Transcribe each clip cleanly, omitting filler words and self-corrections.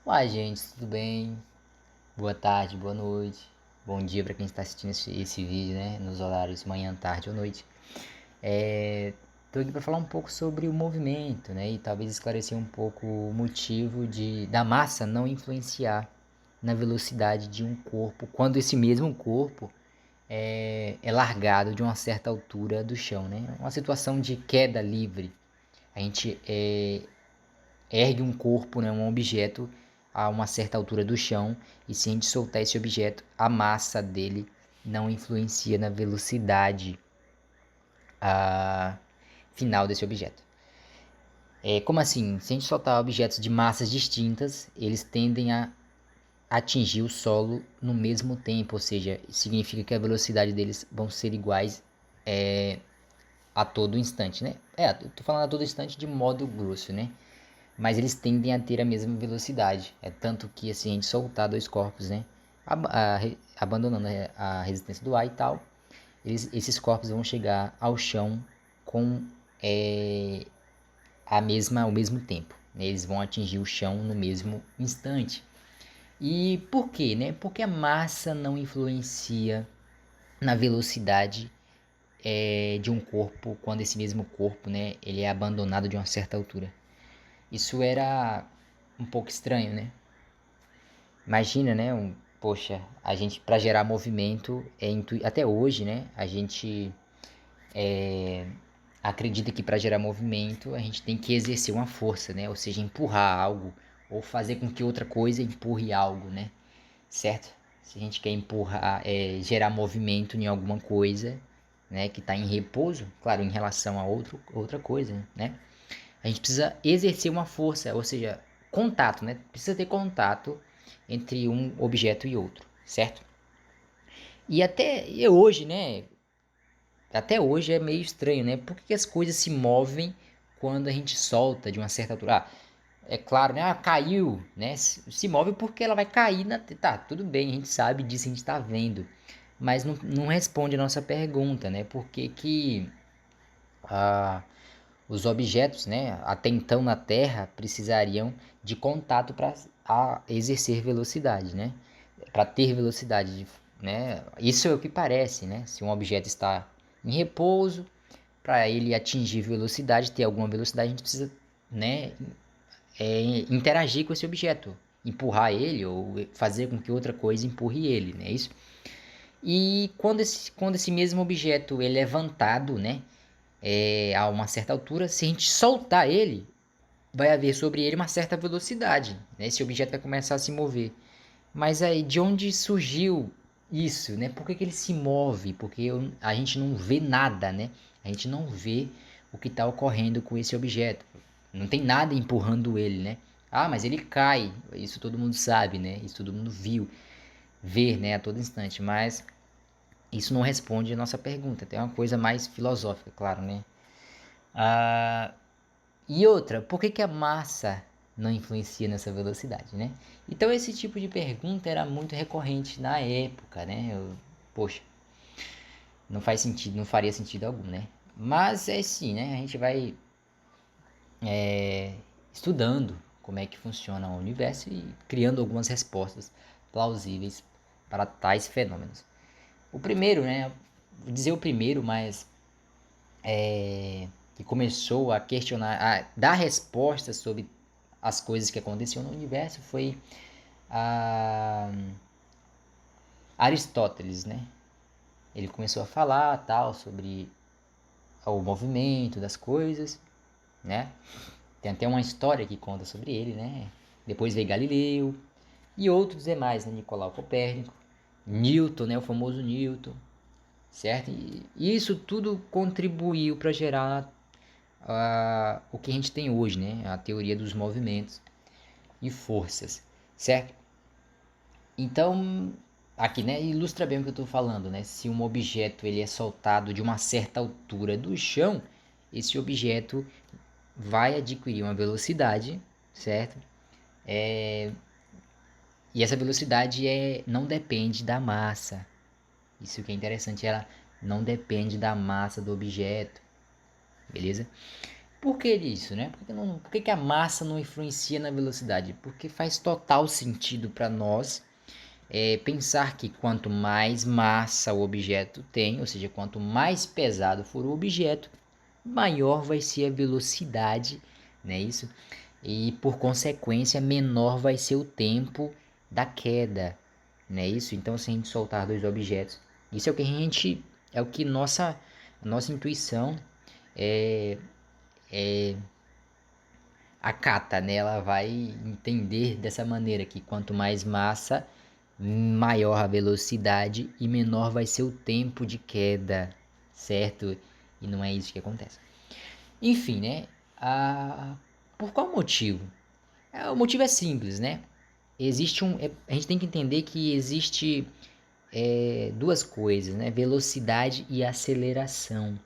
Olá, gente, tudo bem? Boa tarde, boa noite, bom dia para quem está assistindo esse vídeo, né? Nos horários manhã, tarde ou noite. Tô aqui para falar um pouco sobre o movimento, né? E talvez esclarecer um pouco o motivo da massa não influenciar na velocidade de um corpo, quando esse mesmo corpo é largado de uma certa altura do chão, né? Uma situação de queda livre. A gente ergue um corpo, né, um objeto a uma certa altura do chão, e se a gente soltar esse objeto, a massa dele não influencia na velocidade final desse objeto. Como assim? Se a gente soltar objetos de massas distintas, eles tendem a atingir o solo no mesmo tempo, ou seja, significa que a velocidade deles vão ser iguais a todo instante, né? Eu tô falando a todo instante de modo grosso, né? Mas eles tendem a ter a mesma velocidade. É tanto que assim, a gente soltar dois corpos, né? Abandonando a resistência do ar e tal, esses corpos vão chegar ao chão com o mesmo tempo, né? Eles vão atingir o chão no mesmo instante. E por quê, né? Porque a massa não influencia na velocidade de um corpo quando esse mesmo corpo, né, ele é abandonado de uma certa altura. Isso era um pouco estranho, né? Imagina, né? Poxa, a gente para gerar movimento até hoje, né? A gente acredita que para gerar movimento a gente tem que exercer uma força, né? Ou seja, empurrar algo ou fazer com que outra coisa empurre algo, né? Certo? Se a gente quer empurrar, gerar movimento em alguma coisa, né? Que está em repouso, claro, em relação a outra coisa, né? A gente precisa exercer uma força, ou seja, contato, né? Precisa ter contato entre um objeto e outro, certo? E até hoje, né? Até hoje é meio estranho, né? Por que as coisas se movem quando a gente solta de uma certa altura? É claro, né? Caiu, né? Se move porque ela vai cair na. Tá, tudo bem, a gente sabe disso, a gente tá vendo. Mas não responde a nossa pergunta, né? Por que que ah, os objetos, né, até então na Terra, precisariam de contato para exercer velocidade, né? Para ter velocidade, né? Isso é o que parece, né? Se um objeto está em repouso, para ele atingir velocidade, ter alguma velocidade, a gente precisa, né, interagir com esse objeto, empurrar ele ou fazer com que outra coisa empurre ele, né? Isso. E quando esse mesmo objeto é levantado, né, a uma certa altura, se a gente soltar ele, vai haver sobre ele uma certa velocidade, né? Esse objeto vai começar a se mover. Mas aí, de onde surgiu isso, né? Por que que ele se move? Porque a gente não vê nada, né? A gente não vê o que está ocorrendo com esse objeto. Não tem nada empurrando ele, né? Ah, mas ele cai. Isso todo mundo sabe, né? Isso todo mundo vê, né? A todo instante. Mas isso não responde a nossa pergunta. Tem uma coisa mais filosófica, claro, né? Ah, e outra, por que que a massa não influencia nessa velocidade, né? Então esse tipo de pergunta era muito recorrente na época, né? Poxa, não faz sentido, não faria sentido algum, né? Mas é sim, né? A gente vai estudando como é que funciona o universo e criando algumas respostas plausíveis para tais fenômenos. O primeiro, né? Vou dizer o primeiro, mas que começou a questionar, a dar respostas sobre as coisas que aconteciam no universo foi a Aristóteles, né? Ele começou a falar tal sobre o movimento das coisas, né? Tem até uma história que conta sobre ele, né? Depois veio Galileu e outros demais, né? Nicolau Copérnico, Newton, né? O famoso Newton, certo? E isso tudo contribuiu para gerar o que a gente tem hoje, né? A teoria dos movimentos e forças, certo? Então, aqui, né, ilustra bem o que eu estou falando, né? Se um objeto ele é soltado de uma certa altura do chão, esse objeto vai adquirir uma velocidade, certo? E essa velocidade não depende da massa. Isso que é interessante, ela não depende da massa do objeto, beleza? Por que isso, né? Por que a massa não influencia na velocidade? Porque faz total sentido para nós pensar que quanto mais massa o objeto tem, ou seja, quanto mais pesado for o objeto, maior vai ser a velocidade, né? Isso. E por consequência, menor vai ser o tempo da queda, né? Isso. Então, se a gente soltar dois objetos, isso é o que nossa intuição é, acata, né? Ela vai entender dessa maneira que quanto mais massa, maior a velocidade e menor vai ser o tempo de queda, certo? E não é isso que acontece. Enfim, né? Por qual motivo? O motivo é simples, né? A gente tem que entender que existe duas coisas, né? Velocidade e aceleração.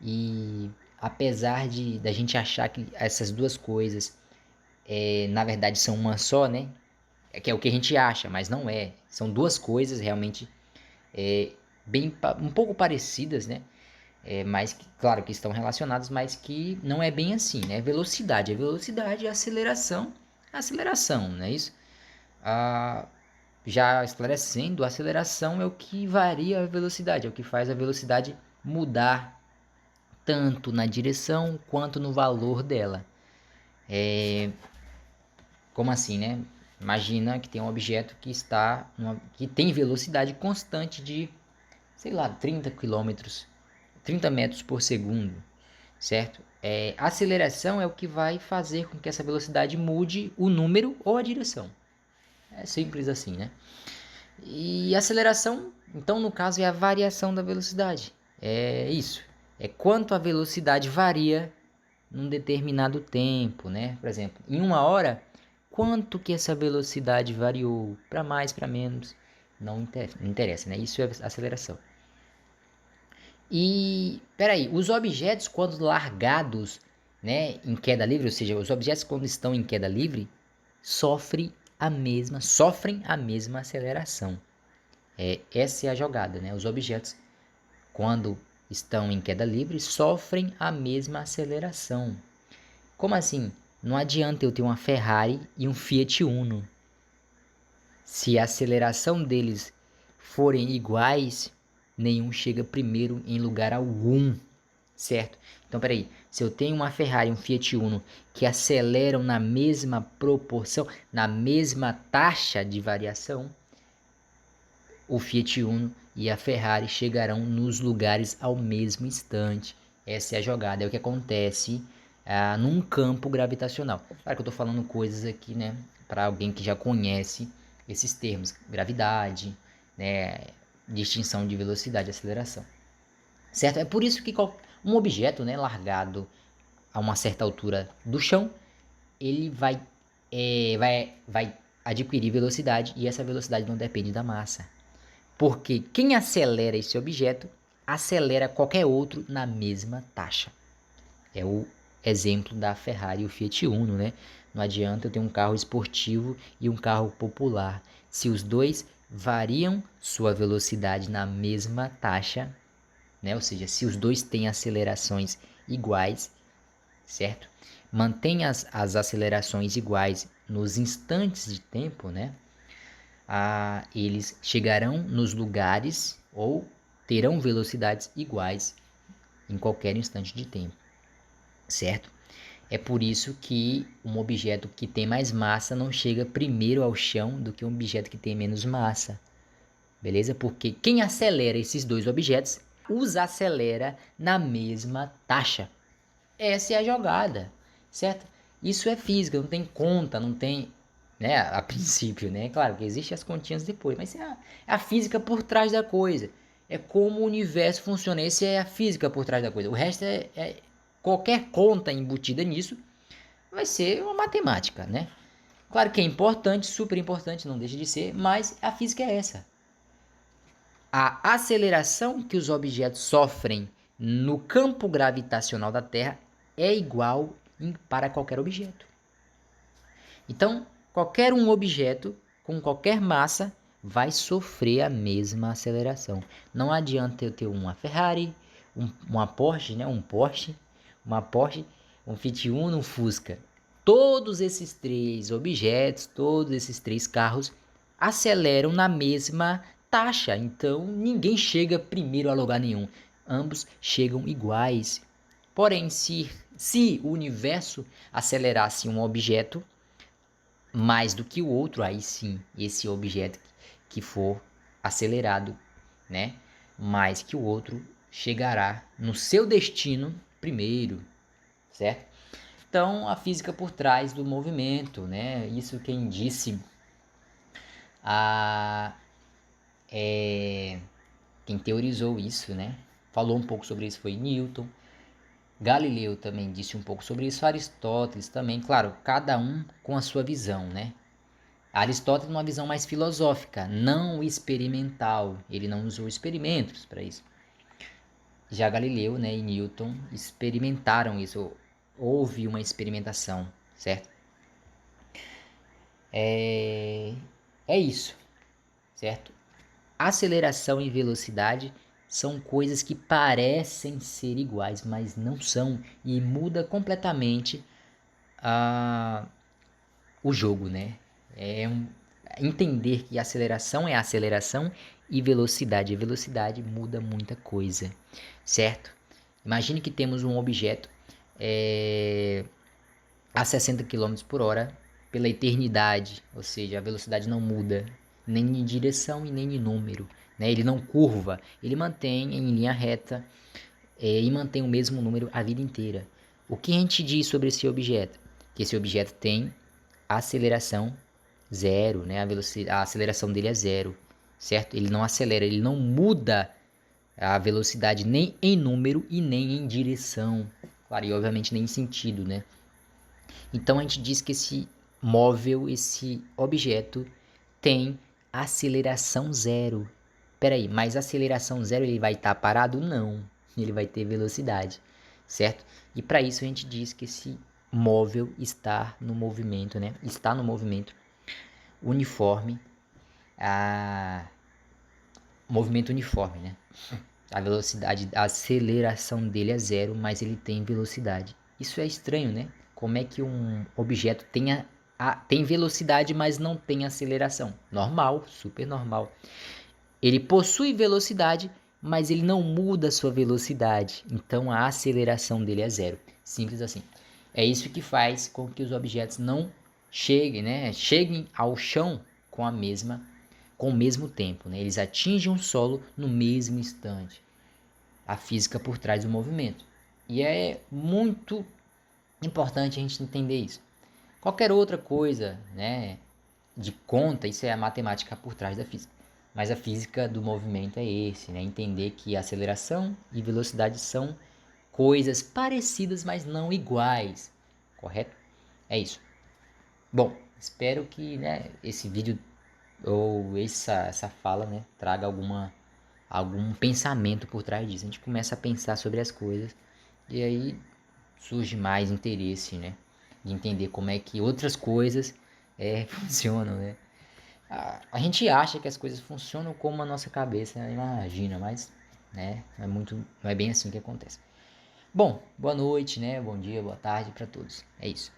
E apesar de da gente achar que essas duas coisas na verdade são uma só, né? Que é o que a gente acha, mas não é. São duas coisas realmente um pouco parecidas, né? Mas claro que estão relacionadas, mas que não é bem assim, né? Velocidade é velocidade, aceleração é aceleração, não é isso? Ah, já esclarecendo, a aceleração é o que varia a velocidade, é o que faz a velocidade mudar tanto na direção quanto no valor dela. Como assim, né? Imagina que tem um objeto que tem velocidade constante de, sei lá, 30 metros por segundo, certo? A aceleração é o que vai fazer com que essa velocidade mude o número ou a direção. É simples assim, né? E a aceleração, então, no caso, é a variação da velocidade. É isso. É quanto a velocidade varia num determinado tempo, né? Por exemplo, em uma hora, quanto que essa velocidade variou? Para mais, para menos? Não interessa, né? Isso é aceleração. E, peraí, os objetos quando largados, né, em queda livre, ou seja, os objetos quando estão em queda livre, sofrem a mesma aceleração. Essa é a jogada, né? Os objetos quando estão em queda livre sofrem a mesma aceleração. Como assim? Não adianta eu ter uma Ferrari e um Fiat Uno. Se a aceleração deles forem iguais, nenhum chega primeiro em lugar algum, certo? Então, peraí, se eu tenho uma Ferrari e um Fiat Uno que aceleram na mesma proporção, na mesma taxa de variação, o Fiat Uno e a Ferrari chegarão nos lugares ao mesmo instante. Essa é a jogada, é o que acontece num campo gravitacional. Claro que eu estou falando coisas aqui, né, para alguém que já conhece esses termos, gravidade, né, distinção de velocidade e aceleração, certo? É por isso que um objeto, né, largado a uma certa altura do chão, ele vai adquirir velocidade e essa velocidade não depende da massa. Porque quem acelera esse objeto acelera qualquer outro na mesma taxa. É o exemplo da Ferrari e o Fiat Uno, né? Não adianta eu ter um carro esportivo e um carro popular. Se os dois variam sua velocidade na mesma taxa, né? Ou seja, se os dois têm acelerações iguais, certo? Mantém as acelerações iguais nos instantes de tempo, né? Eles chegarão nos lugares ou terão velocidades iguais em qualquer instante de tempo, certo? É por isso que um objeto que tem mais massa não chega primeiro ao chão do que um objeto que tem menos massa, beleza? Porque quem acelera esses dois objetos os acelera na mesma taxa. Essa é a jogada, certo? Isso é física, não tem conta, não tem, né, a princípio, né? Claro que existem as continhas depois, mas é a física por trás da coisa. É como o universo funciona, essa é a física por trás da coisa. O resto qualquer conta embutida nisso vai ser uma matemática, né? Claro que é importante, super importante, não deixa de ser, mas a física é essa. A aceleração que os objetos sofrem no campo gravitacional da Terra é igual para qualquer objeto. Então, qualquer um objeto com qualquer massa vai sofrer a mesma aceleração. Não adianta eu ter uma Ferrari, uma Porsche, né, uma Porsche, um Fiat Uno, um Fusca. Todos esses três objetos, todos esses três carros aceleram na mesma taxa. Então ninguém chega primeiro a lugar nenhum. Ambos chegam iguais. Porém, se o universo acelerasse um objeto mais do que o outro, aí sim, esse objeto que for acelerado, né, mais que o outro, chegará no seu destino primeiro, certo? Então, a física por trás do movimento, né? Isso quem disse, quem teorizou isso, né? Falou um pouco sobre isso foi Newton. Galileu também disse um pouco sobre isso, Aristóteles também, claro, cada um com a sua visão, né? Aristóteles uma visão mais filosófica, não experimental, ele não usou experimentos para isso. Já Galileu, né, e Newton experimentaram isso, houve uma experimentação, certo? É isso, certo? Aceleração e velocidade são coisas que parecem ser iguais, mas não são, e muda completamente o jogo, né? Entender que aceleração é aceleração e velocidade muda muita coisa, certo? Imagine que temos um objeto a 60 km por hora pela eternidade, ou seja, a velocidade não muda, nem em direção e nem em número, né? Ele não curva, ele mantém em linha reta e mantém o mesmo número a vida inteira. O que a gente diz sobre esse objeto? Que esse objeto tem aceleração zero, né? A aceleração dele é zero, certo? Ele não acelera, ele não muda a velocidade nem em número e nem em direção, claro, e obviamente nem em sentido, né? Então a gente diz que esse móvel, esse objeto tem aceleração zero. Peraí, mas aceleração zero ele vai estar parado? Não, ele vai ter velocidade, certo? E para isso a gente diz que esse móvel está no movimento, né? Está no movimento uniforme, movimento uniforme, né? A velocidade, a aceleração dele é zero, mas ele tem velocidade. Isso é estranho, né? Como é que um objeto tem velocidade, mas não tem aceleração? Normal, super normal. Ele possui velocidade, mas ele não muda a sua velocidade. Então a aceleração dele é zero. Simples assim. É isso que faz com que os objetos não cheguem, né? Cheguem ao chão com o mesmo tempo, né? Eles atingem o solo no mesmo instante. A física por trás do movimento. E é muito importante a gente entender isso. Qualquer outra coisa, né, de conta, isso é a matemática por trás da física. Mas a física do movimento é esse, né? Entender que aceleração e velocidade são coisas parecidas, mas não iguais. Correto? É isso. Bom, espero que, né, esse vídeo ou essa fala, né, traga algum pensamento por trás disso. A gente começa a pensar sobre as coisas e aí surge mais interesse, né, de entender como é que outras coisas funcionam, né. A gente acha que as coisas funcionam como a nossa cabeça imagina, mas, né, não é bem assim que acontece. Bom, boa noite, né, bom dia, boa tarde para todos. É isso.